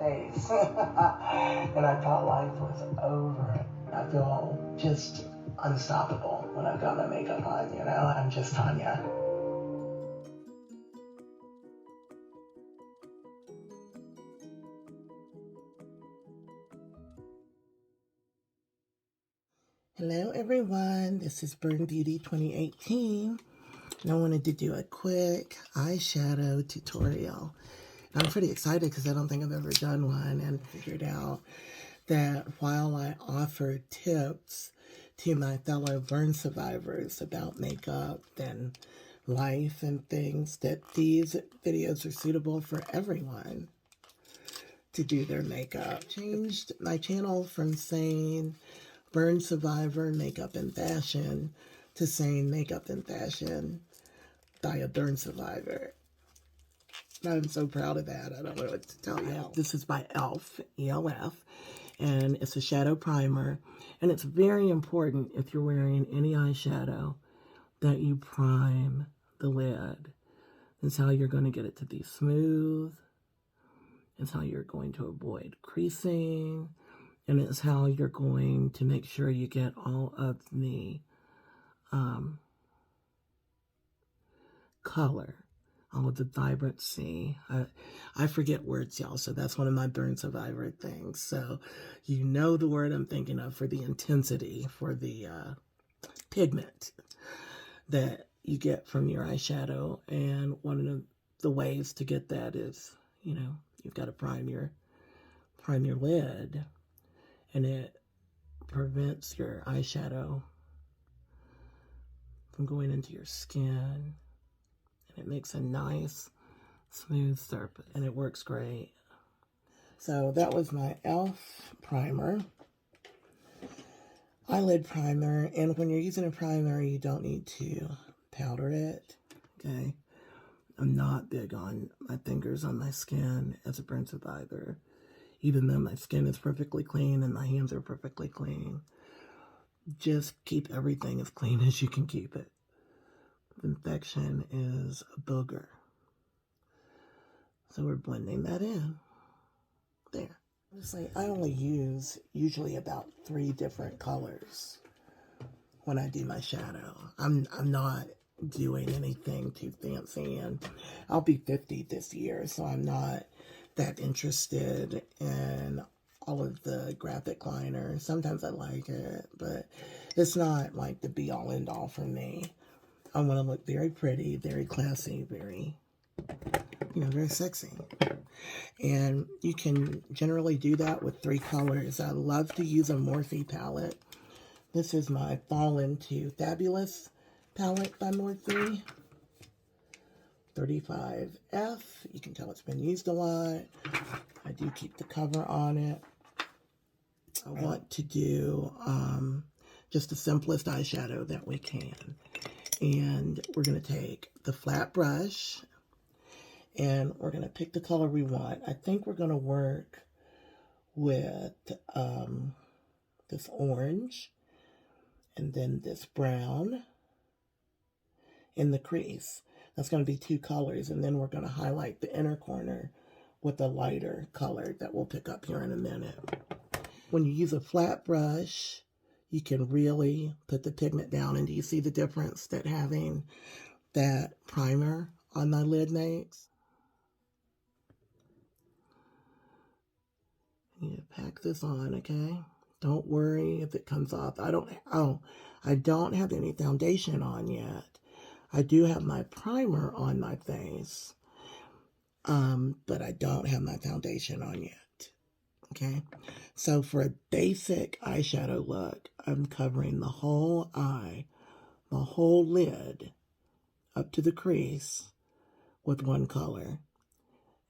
face. And I thought life was over. I feel just unstoppable when I've got my makeup on, you know? I'm just Tanya. Hello everyone, this is Burn Beauty 2018, and I wanted to do a quick eyeshadow tutorial. And I'm pretty excited because I don't think I've ever done one, and figured out that while I offer tips to my fellow burn survivors about makeup and life and things, that these videos are suitable for everyone to do their makeup. Changed my channel from saying Burn Survivor Makeup and Fashion to saying Makeup and Fashion by a Burn Survivor. I'm so proud of that. I don't know what to tell you. This is by ELF, E-L-F, and it's a shadow primer. And it's very important if you're wearing any eyeshadow that you prime the lid. It's how you're going to get it to be smooth. It's how you're going to avoid creasing. And it's how you're going to make sure you get all of the color, all of the vibrancy. I forget words, y'all, so that's one of my Burn Survivor things. So you know the word I'm thinking of for the intensity, for the pigment that you get from your eyeshadow. And one of the ways to get that is, you know, you've got to prime your lid. And it prevents your eyeshadow from going into your skin. And it makes a nice, smooth surface. And it works great. So that was my ELF primer. Eyelid primer. And when you're using a primer, you don't need to powder it. Okay? I'm not big on my fingers on my skin as a burn survivor. Even though my skin is perfectly clean and my hands are perfectly clean. Just keep everything as clean as you can keep it. Infection is a booger. So we're blending that in. There. Honestly, I only use usually about 3 different colors when I do my shadow. I'm not doing anything too fancy, and I'll be 50 this year, so I'm not that interested in all of the graphic liner. Sometimes I like it, but it's not like the be-all end-all for me. I want to look very pretty, very classy, very, very sexy. And you can generally do that with 3 colors. I love to use a Morphe palette. This is my Fall Into Fabulous palette by Morphe. 35F. You can tell it's been used a lot. I do keep the cover on it. I want to do just the simplest eyeshadow that we can. And we're going to take the flat brush and we're going to pick the color we want. I think we're going to work with this orange and then this brown in the crease. That's going to be 2 colors, and then we're going to highlight the inner corner with a lighter color that we'll pick up here in a minute. When you use a flat brush, you can really put the pigment down, and do you see the difference that having that primer on my lid makes? You need to pack this on, okay? Don't worry if it comes off. I don't have any foundation on yet. I do have my primer on my face, but I don't have my foundation on yet, okay? So for a basic eyeshadow look, I'm covering the whole eye, the whole lid, up to the crease with 1 color.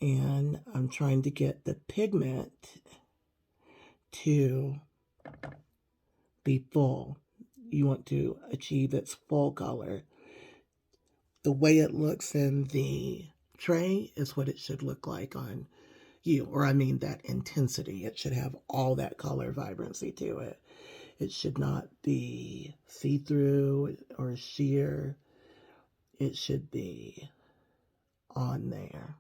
And I'm trying to get the pigment to be full. You want to achieve its full color. The way it looks in the tray is what it should look like on you. Or I mean that intensity. It should have all that color vibrancy to it. It should not be see-through or sheer. It should be on there.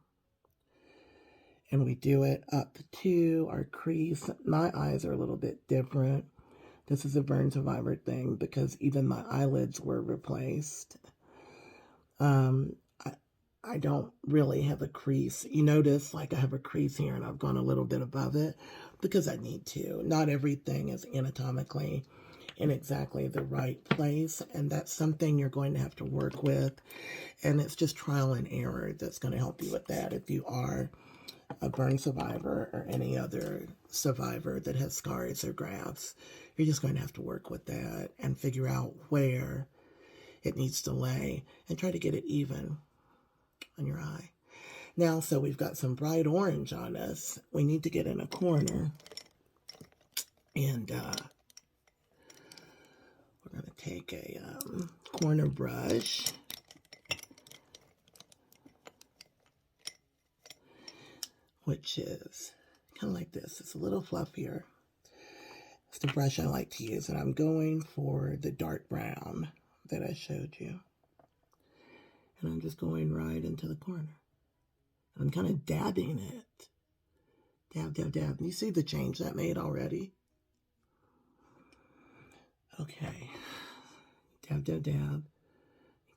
And we do it up to our crease. My eyes are a little bit different. This is a Burn Survivor thing because even my eyelids were replaced. I don't really have a crease. You notice like I have a crease here and I've gone a little bit above it because I need to. Not everything is anatomically in exactly the right place, and that's something you're going to have to work with, and it's just trial and error that's going to help you with that if you are a burn survivor or any other survivor that has scars or grafts. You're just going to have to work with that and figure out where it needs to lay and try to get it even on your eye. Now, so we've got some bright orange on us. We need to get in a corner, and we're going to take a corner brush, which is kind of like this. It's a little fluffier. It's the brush I like to use, and I'm going for the dark brown that I showed you. And I'm just going right into the corner. I'm kind of dabbing it. Dab, dab, dab. You see the change that made already? Okay. Dab, dab, dab.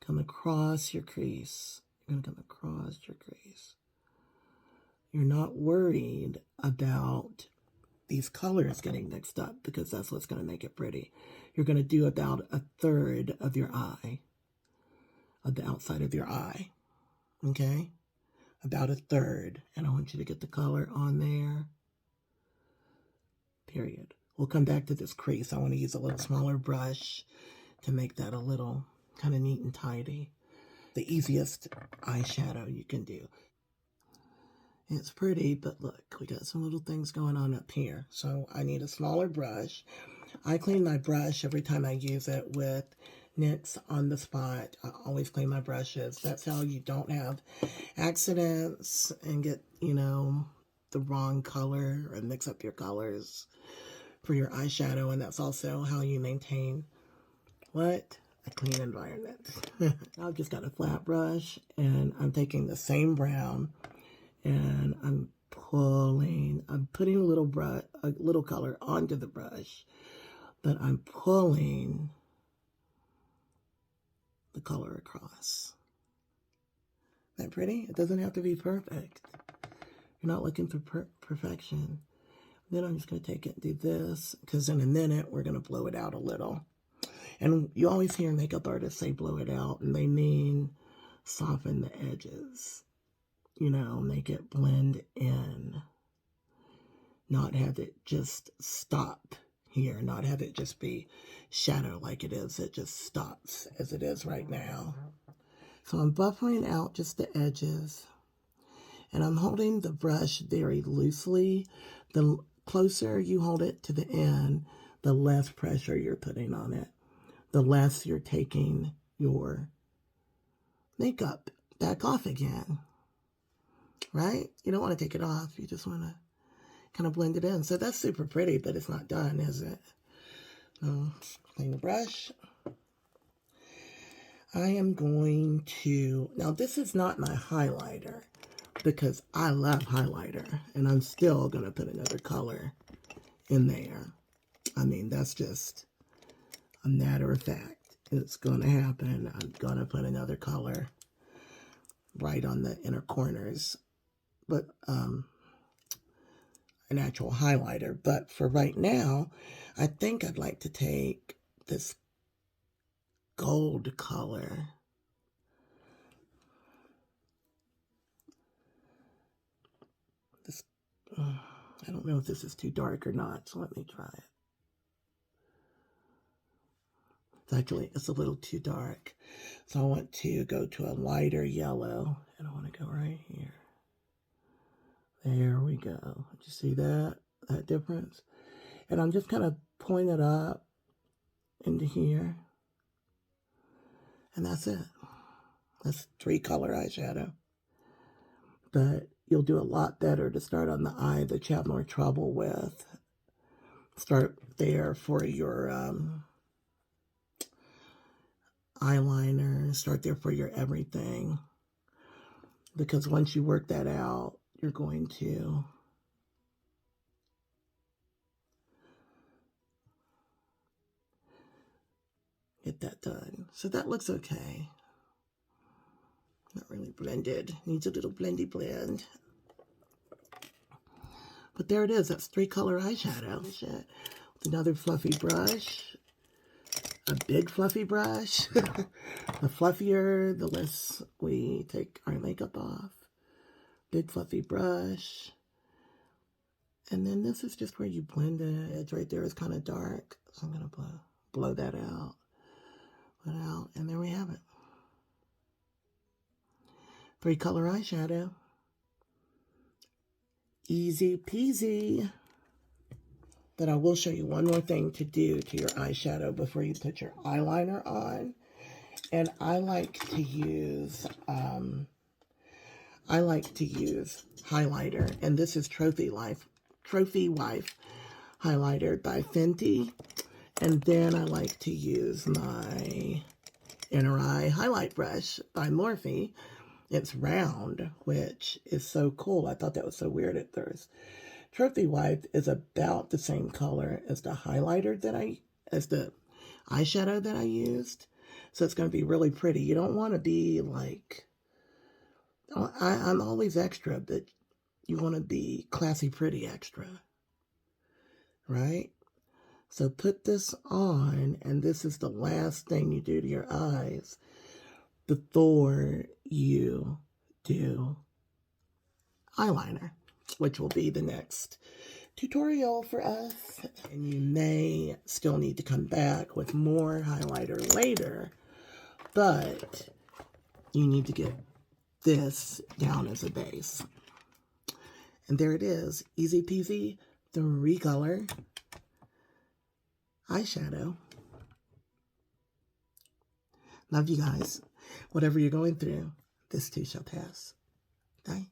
Come across your crease. You're going to come across your crease. You're not worried about these colors getting mixed up because that's what's going to make it pretty. You're going to do about a third of your eye, of the outside of your eye. Okay? About a third. And I want you to get the color on there. Period. We'll come back to this crease. I want to use a little smaller brush to make that a little kind of neat and tidy. The easiest eyeshadow you can do. It's pretty, but look, we got some little things going on up here. So I need a smaller brush. I clean my brush every time I use it with NYX on the spot. I always clean my brushes. That's how you don't have accidents and get, you know, the wrong color or mix up your colors for your eyeshadow. And that's also how you maintain what? A clean environment. I've just got a flat brush and I'm taking the same brown and I'm putting a little color onto the brush, but I'm pulling the color across. Isn't that pretty? It doesn't have to be perfect. You're not looking for perfection. Then I'm just going to take it and do this, because in a minute we're going to blow it out a little. And you always hear makeup artists say blow it out, and they mean soften the edges. You know, make it blend in. Not have it just stop here. Not have it just be shadow like it is. It just stops as it is right now. So I'm buffering out just the edges. And I'm holding the brush very loosely. The closer you hold it to the end, the less pressure you're putting on it. The less you're taking your makeup back off again. Right? You don't want to take it off. You just want to kind of blend it in. So that's super pretty, but it's not done, is it? Clean the brush. I am going to... Now, this is not my highlighter because I love highlighter, and I'm still going to put another color in there. I mean, that's just a matter of fact. It's going to happen. I'm going to put another color right on the inner corners. But an actual highlighter. But for right now, I think I'd like to take this gold color. This, I don't know if this is too dark or not, so let me try it. It's a little too dark. So I want to go to a lighter yellow, and I want to go right here. There we go. Did you see that difference? And I'm just kind of pulling it up into here. And that's it. That's 3-color eyeshadow. But you'll do a lot better to start on the eye that you have more trouble with. Start there for your eyeliner. Start there for your everything. Because once you work that out, you're going to get that done. So that looks okay. Not really blended. Needs a little blendy blend. But there it is. That's 3-color eyeshadow. Another fluffy brush. A big fluffy brush. The fluffier, the less we take our makeup off. Big fluffy brush. And then this is just where you blend it. Edge right there is kind of dark. So I'm going to blow that out. Blow it out. And there we have it. 3-color eyeshadow. Easy peasy. But I will show you one more thing to do to your eyeshadow before you put your eyeliner on. And I like to use highlighter. And this is Trophy Wife highlighter by Fenty. And then I like to use my inner eye highlight brush by Morphe. It's round, which is so cool. I thought that was so weird at first. Trophy Wife is about the same color as the highlighter as the eyeshadow that I used. So it's going to be really pretty. You don't want to be like, I'm always extra, but you want to be classy, pretty extra. Right? So put this on, and this is the last thing you do to your eyes before you do eyeliner, which will be the next tutorial for us. And you may still need to come back with more highlighter later, but you need to get this down as a base. And there it is, easy peasy, 3-color eyeshadow. Love you guys. Whatever you're going through, this too shall pass. Bye.